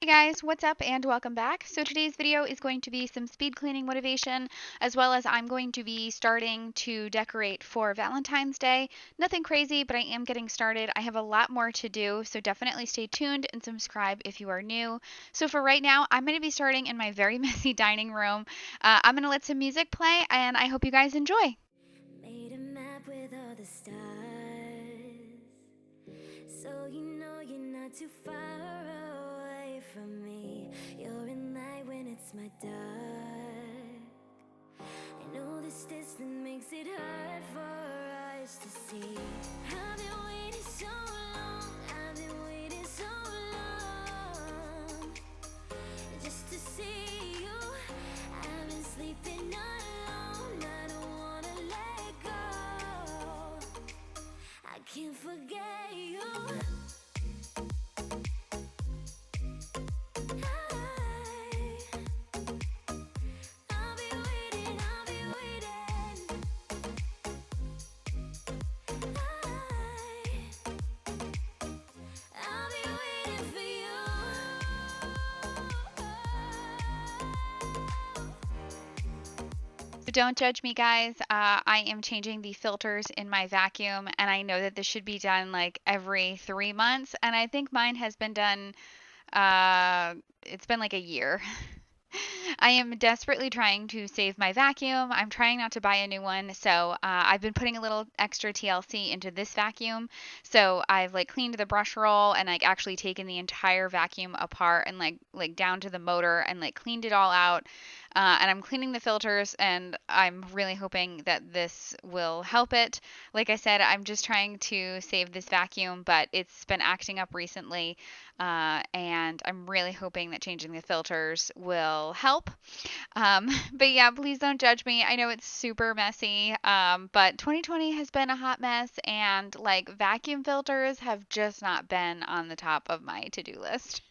Guys, what's up and welcome back. So today's video is going to be some speed cleaning motivation, as well as I'm going to be starting to decorate for Valentine's Day. Nothing crazy, but I am getting started. I have a lot more to do, so definitely stay tuned and subscribe if you are new. So for right now, I'm going to be starting in my very messy dining room. I'm going to let some music play, and I hope you guys enjoy. Made a map with all the stars, so you know you're not too far away from me. You're in light when it's my dark. I know this distance makes it hard for us to see. I've been waiting so long, I've been waiting so long, just to see you. I've been sleeping alone, I don't wanna let go. I can't forget you. I'll be waiting, I'll be waiting. I'll be waiting for you. So don't judge me, guys. I am changing the filters in my vacuum, and I know that this should be done like every 3 months, and I think mine has been done, it's been like a year. I am desperately trying to save my vacuum. I'm trying not to buy a new one, so I've been putting a little extra TLC into this vacuum. So I've like cleaned the brush roll and like actually taken the entire vacuum apart and like down to the motor and like cleaned it all out. And I'm cleaning the filters, and I'm really hoping that this will help it. Like I said, I'm just trying to save this vacuum, but it's been acting up recently, and I'm really hoping that changing the filters will help. But yeah, please don't judge me. I know it's super messy, but 2020 has been a hot mess, and like vacuum filters have just not been on the top of my to-do list.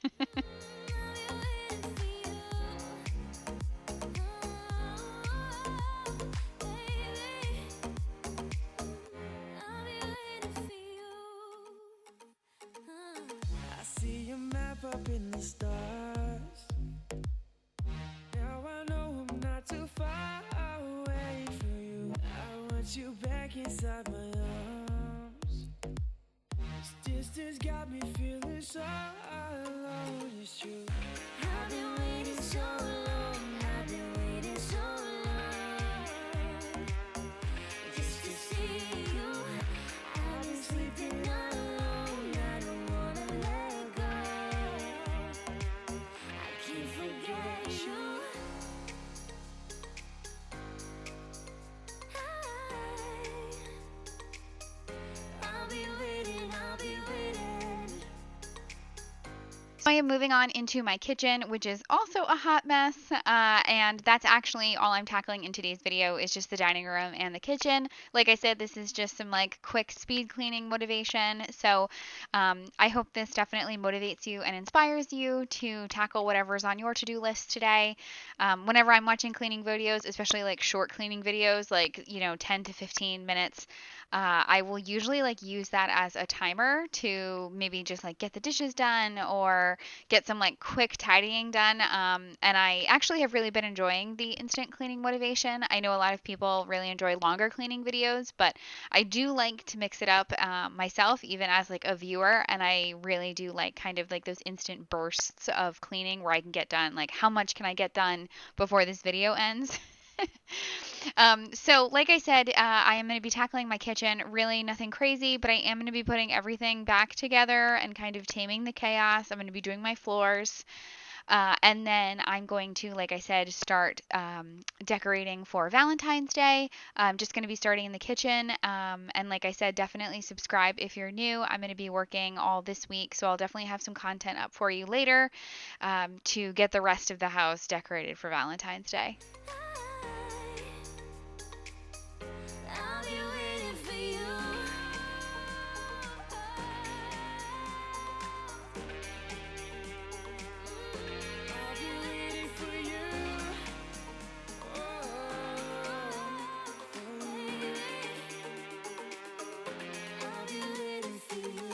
I see your map up in the stars. Now I know I'm not too far away from you. I want you back inside my arms. This distance got me feeling so alone. It's true. I've been waiting so long. I've been waiting so long, just to see you. I've been sleeping alone. I don't wanna let go. I can't forget you. I'll be waiting, I'll be waiting. I am moving on into my kitchen, which is also a hot mess, and that's actually all I'm tackling in today's video is just the dining room and the kitchen. Like I said, this is just some like quick speed cleaning motivation, so I hope this definitely motivates you and inspires you to tackle whatever's on your to-do list today. Whenever I'm watching cleaning videos, especially like short cleaning videos, like 10 to 15 minutes, I will usually like use that as a timer to maybe just like get the dishes done or get some like quick tidying done. And I actually have really been enjoying the instant cleaning motivation. I know a lot of people really enjoy longer cleaning videos, but I do like to mix it up myself, even as like a viewer. And I really do like kind of like those instant bursts of cleaning where I can get done, like how much can I get done before this video ends? So like I said, I am going to be tackling my kitchen. Really nothing crazy, but I am going to be putting everything back together and kind of taming the chaos. I'm going to be doing my floors. And then I'm going to, like I said, start decorating for Valentine's Day. I'm just going to be starting in the kitchen. And like I said, definitely subscribe if you're new. I'm going to be working all this week, so I'll definitely have some content up for you later to get the rest of the house decorated for Valentine's Day. I'll be waiting for you. I'll be waiting for you. Baby, I'll be waiting for you.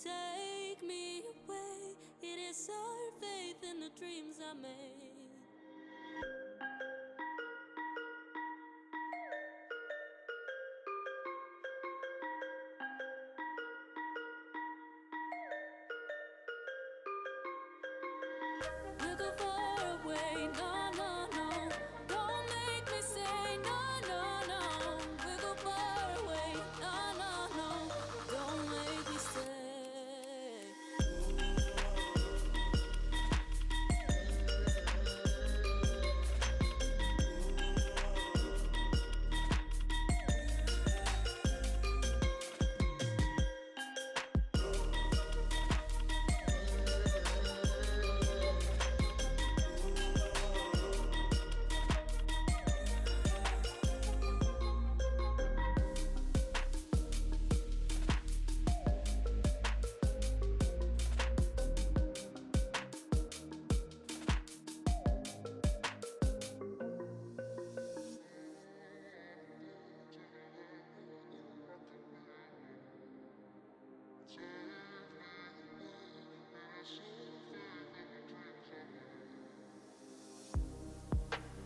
Take me away. It is our faith in the dreams I made. We'll go far away, no, no, no. Don't make me say no, no, no. We'll go far away, no, no, no. Don't make me stay.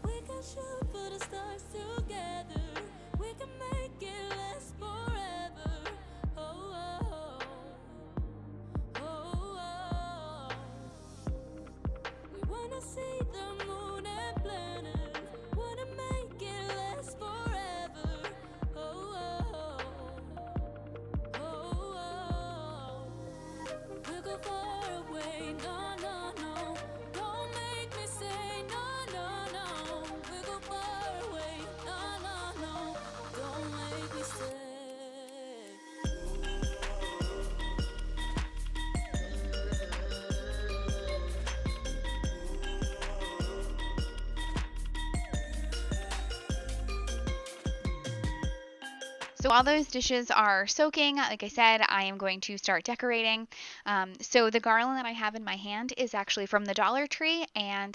We can shoot for the stars together. We can make it last forever. Oh, oh, oh, oh, oh. We wanna see the moon and planets. Wanna make it last forever. Oh, oh, oh, oh, oh. We'll go far away, no, no, no. Don't make me say no, no, no. We'll go far away, no, no, no. Don't make me stay. So while those dishes are soaking, like I said, I am going to start decorating. So the garland that I have in my hand is actually from the Dollar Tree, and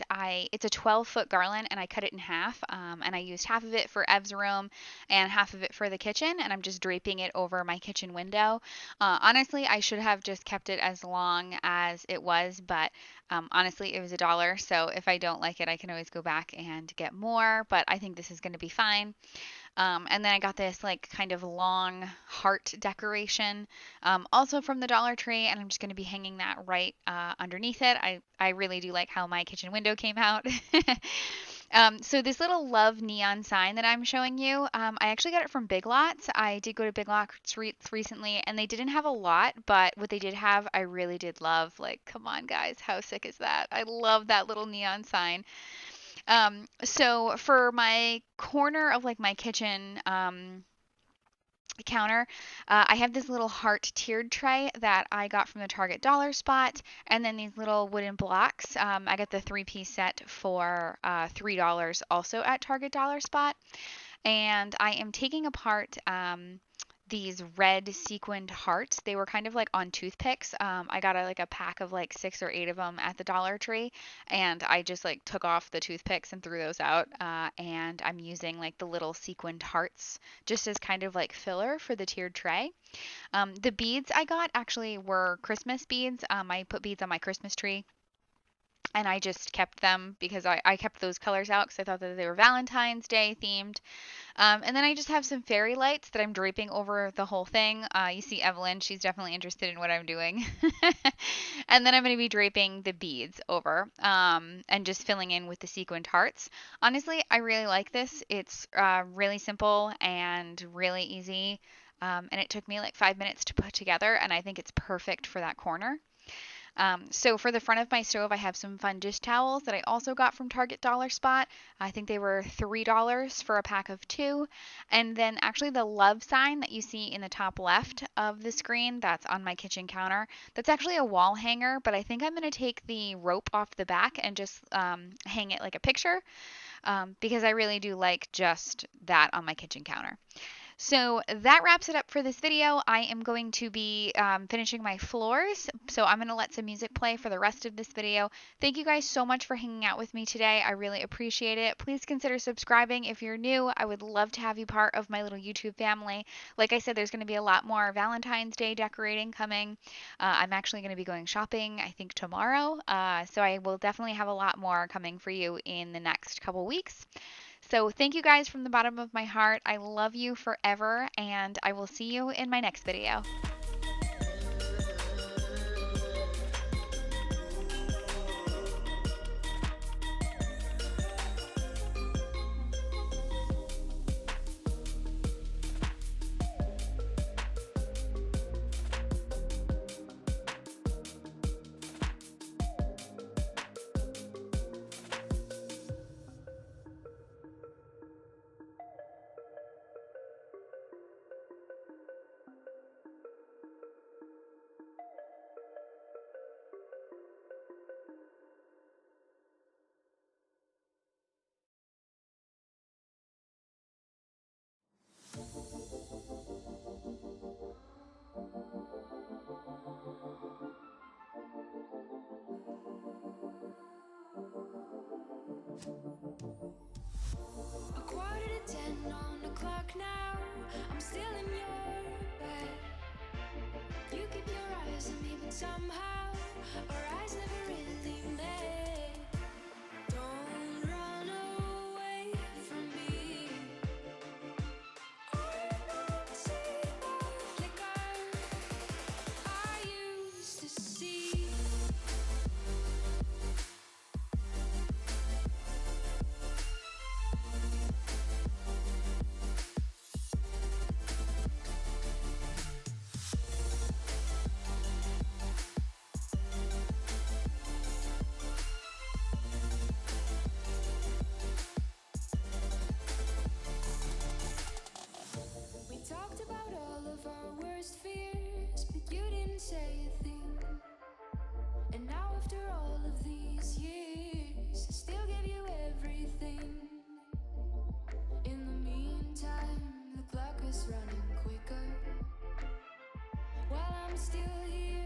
it's a 12-foot garland, and I cut it in half, and I used half of it for Ev's room and half of it for the kitchen, and I'm just draping it over my kitchen window. Honestly, I should have just kept it as long as it was, but honestly, it was $1, so if I don't like it, I can always go back and get more, but I think this is going to be fine. And then I got this like kind of long heart decoration, also from the Dollar Tree, and I'm just going to be hanging that right underneath it. I really do like how my kitchen window came out. So this little love neon sign that I'm showing you, I actually got it from Big Lots. I did go to Big Lots recently, and they didn't have a lot, but what they did have, I really did love. Like, come on, guys, how sick is that? I love that little neon sign. So for my corner of like my kitchen counter, I have this little heart tiered tray that I got from the Target dollar spot, and then these little wooden blocks. I got the 3-piece set for $3 also at Target dollar spot, and I am taking apart these red sequined hearts. They were kind of like on toothpicks. I got like a pack of like 6 or 8 of them at the Dollar Tree, and I just like took off the toothpicks and threw those out. And I'm using like the little sequined hearts just as kind of like filler for the tiered tray. The beads I got actually were Christmas beads. I put beads on my Christmas tree, and I just kept them because I kept those colors out because I thought that they were Valentine's Day themed. And then I just have some fairy lights that I'm draping over the whole thing. You see Evelyn, she's definitely interested in what I'm doing. And then I'm going to be draping the beads over and just filling in with the sequined hearts. Honestly, I really like this. It's really simple and really easy. And it took me like 5 minutes to put together, and I think it's perfect for that corner. So for the front of my stove, I have some fun dish towels that I also got from Target dollar spot. I think they were $3 for a pack of 2. And then actually the love sign that you see in the top left of the screen, that's on my kitchen counter. That's actually a wall hanger, but I think I'm going to take the rope off the back and just hang it like a picture because I really do like just that on my kitchen counter. So that wraps it up for this video. I am going to be finishing my floors, so I'm going to let some music play for the rest of this video. Thank you guys so much for hanging out with me today. I really appreciate it. Please consider subscribing if you're new. I would love to have you part of my little YouTube family. Like I said, there's going to be a lot more Valentine's Day decorating coming. I'm actually going to be going shopping, I think, tomorrow. So I will definitely have a lot more coming for you in the next couple weeks. So thank you guys from the bottom of my heart. I love you forever, and I will see you in my next video. A 9:45 on the clock now. I'm still in your bed. You keep your eyes on me, but somehow our eyes never really met. Don't run away from me. I don't see the flicker I used to see. We talked about all of our worst fears, but you didn't say a thing. And now after all of these years, I still give you everything. In the meantime, the clock is running quicker while I'm still here